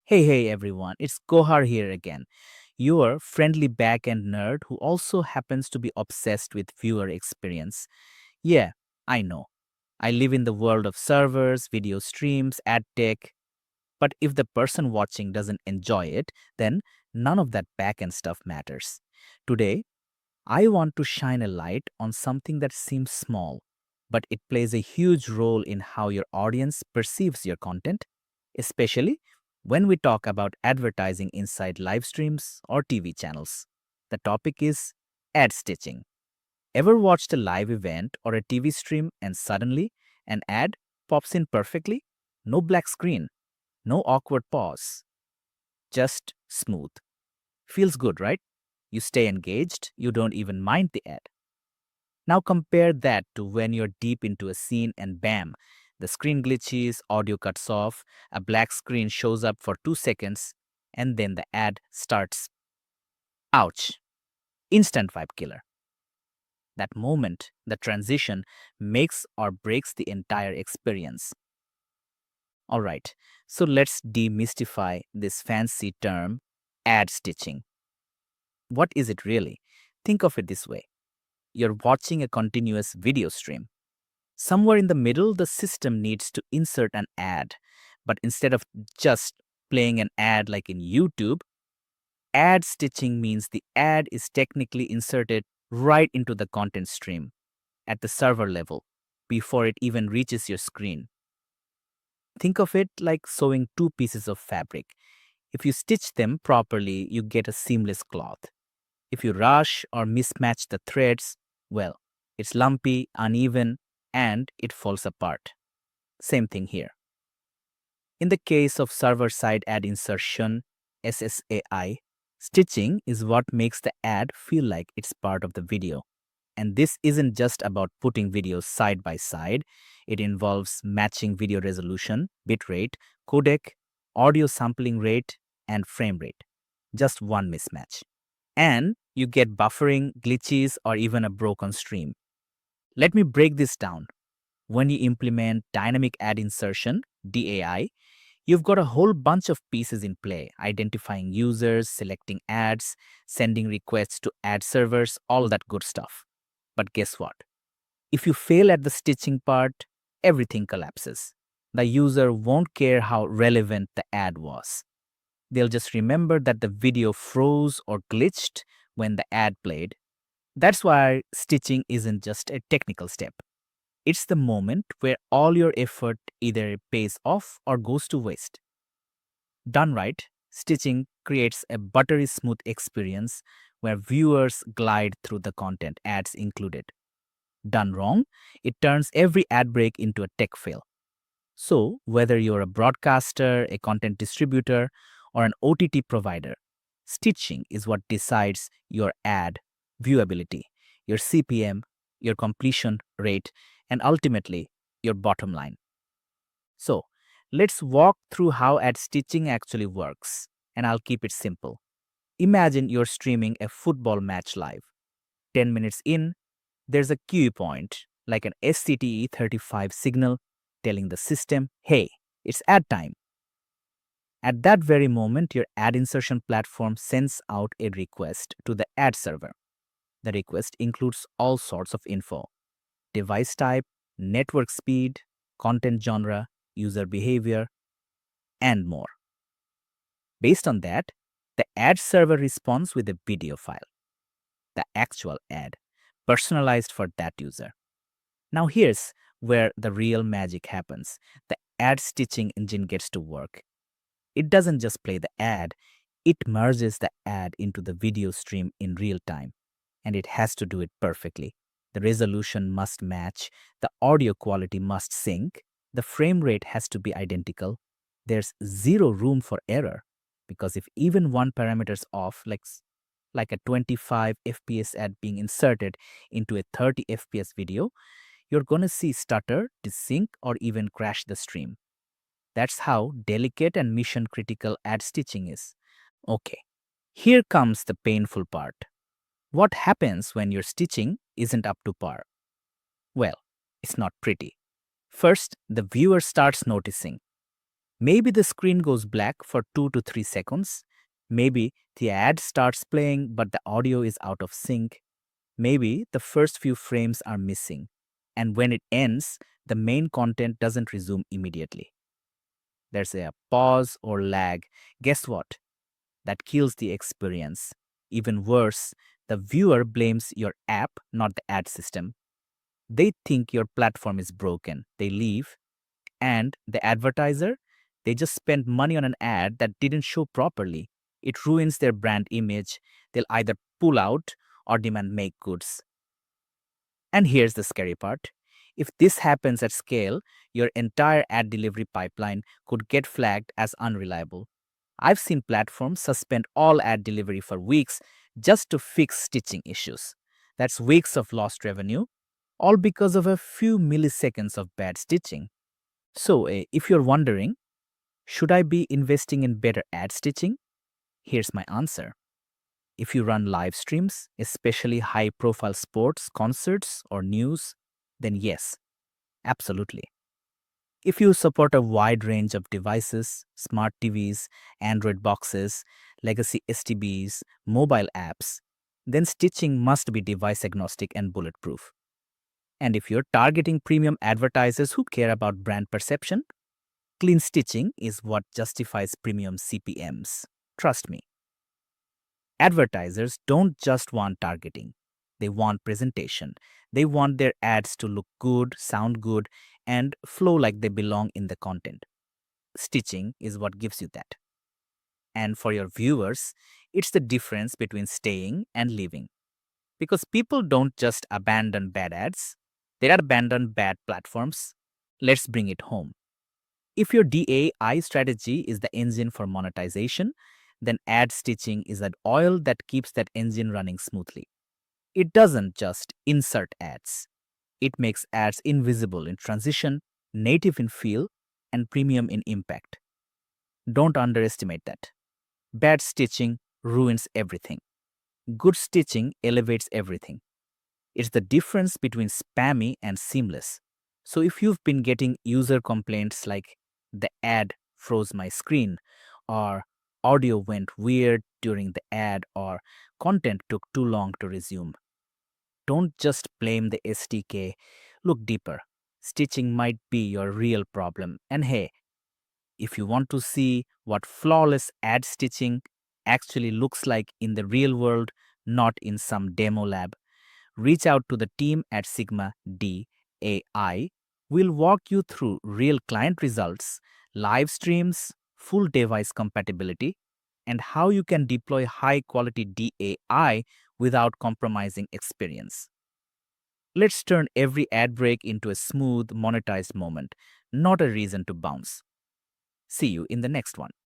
Hey everyone, it's Gohar here again, your friendly backend nerd who also happens to be obsessed with viewer experience. Yeah, I know. I live in the world of servers, video streams, ad tech, but if the person watching doesn't enjoy it, then none of that backend stuff matters. Today, I want to shine a light on something that seems small, but it plays a huge role in how your audience perceives your content, especially when we talk about advertising inside live streams or TV channels. The topic is ad stitching. Ever watched a live event or a TV stream and suddenly an ad pops in perfectly? No black screen, no awkward pause, just smooth. Feels good, right? You stay engaged, you don't even mind the ad. Now compare that to when you're deep into a scene and bam, the screen glitches, audio cuts off, a black screen shows up for 2 seconds, and then the ad starts. Ouch. Instant vibe killer. That moment, the transition, makes or breaks the entire experience. Alright, so let's demystify this fancy term, ad stitching. What is it really? Think of it this way. You're watching a continuous video stream. Somewhere in the middle, the system needs to insert an ad. But instead of just playing an ad like in YouTube, ad stitching means the ad is technically inserted right into the content stream at the server level before it even reaches your screen. Think of it like sewing two pieces of fabric. If you stitch them properly, you get a seamless cloth. If you rush or mismatch the threads, well, it's lumpy, uneven, and it falls apart. Same thing here. In the case of server-side ad insertion, SSAI, stitching is what makes the ad feel like it's part of the video. And this isn't just about putting videos side by side. It involves matching video resolution, bitrate, codec, audio sampling rate, and frame rate. Just one mismatch. And you get buffering, glitches, or even a broken stream. Let me break this down. When you implement dynamic ad insertion, DAI, you've got a whole bunch of pieces in play, identifying users, selecting ads, sending requests to ad servers, all that good stuff. But guess what? If you fail at the stitching part, everything collapses. The user won't care how relevant the ad was. They'll just remember that the video froze or glitched when the ad played. That's why stitching isn't just a technical step. It's the moment where all your effort either pays off or goes to waste. Done right, stitching creates a buttery smooth experience where viewers glide through the content, ads included. Done wrong, it turns every ad break into a tech fail. So, whether you're a broadcaster, a content distributor, or an OTT provider, stitching is what decides your ad viewability, your CPM, your completion rate, and ultimately your bottom line. So, let's walk through how ad stitching actually works, and I'll keep it simple. Imagine you're streaming a football match live. 10 minutes in, there's a cue point, like an SCTE 35 signal telling the system, hey, it's ad time. At that very moment, your ad insertion platform sends out a request to the ad server. The request includes all sorts of info: device type, network speed, content genre, user behavior, and more. Based on that, the ad server responds with a video file, the actual ad, personalized for that user. Now, here's where the real magic happens. The ad stitching engine gets to work. It doesn't just play the ad, it merges the ad into the video stream in real time. And it has to do it perfectly. The resolution must match, the audio quality must sync, the frame rate has to be identical. There's zero room for error because if even one parameter is off, like a 25 FPS ad being inserted into a 30 FPS video, you're going to see stutter, desync, or even crash the stream. That's how delicate and mission critical ad stitching is. Okay, here comes the painful part. What happens when your stitching isn't up to par? Well, it's not pretty. First, the viewer starts noticing. Maybe the screen goes black for 2 to 3 seconds. Maybe the ad starts playing but the audio is out of sync. Maybe the first few frames are missing. And when it ends, the main content doesn't resume immediately. There's a pause or lag. Guess what? That kills the experience. Even worse, the viewer blames your app, not the ad system. They think your platform is broken. They leave. And the advertiser, they just spent money on an ad that didn't show properly. It ruins their brand image. They'll either pull out or demand make goods. And here's the scary part. If this happens at scale, your entire ad delivery pipeline could get flagged as unreliable. I've seen platforms suspend all ad delivery for weeks just to fix stitching issues. That's weeks of lost revenue, all because of a few milliseconds of bad stitching. So, if you're wondering, should I be investing in better ad stitching? Here's my answer. If you run live streams, especially high profile sports, concerts, or news, then yes, absolutely. If you support a wide range of devices, smart TVs, Android boxes, legacy STBs, mobile apps, then stitching must be device agnostic and bulletproof. And if you're targeting premium advertisers who care about brand perception, clean stitching is what justifies premium CPMs. Trust me. Advertisers don't just want targeting, they want presentation. They want their ads to look good, sound good, and flow like they belong in the content. Stitching is what gives you that. And for your viewers, it's the difference between staying and leaving. Because people don't just abandon bad ads, they abandon bad platforms. Let's bring it home. If your DAI strategy is the engine for monetization, then ad stitching is that oil that keeps that engine running smoothly. It doesn't just insert ads, it makes ads invisible in transition, native in feel, and premium in impact. Don't underestimate that. Bad stitching ruins everything. Good stitching elevates everything. It's the difference between spammy and seamless. So if you've been getting user complaints like the ad froze my screen, or audio went weird during the ad, or content took too long to resume, don't just blame the SDK. Look deeper. Stitching might be your real problem. And hey, if you want to see what flawless ad stitching actually looks like in the real world, not in some demo lab, reach out to the team at Sigma DAI. We'll walk you through real client results, live streams, full device compatibility, and how you can deploy high quality DAI without compromising experience. Let's turn every ad break into a smooth, monetized moment, not a reason to bounce. See you in the next one.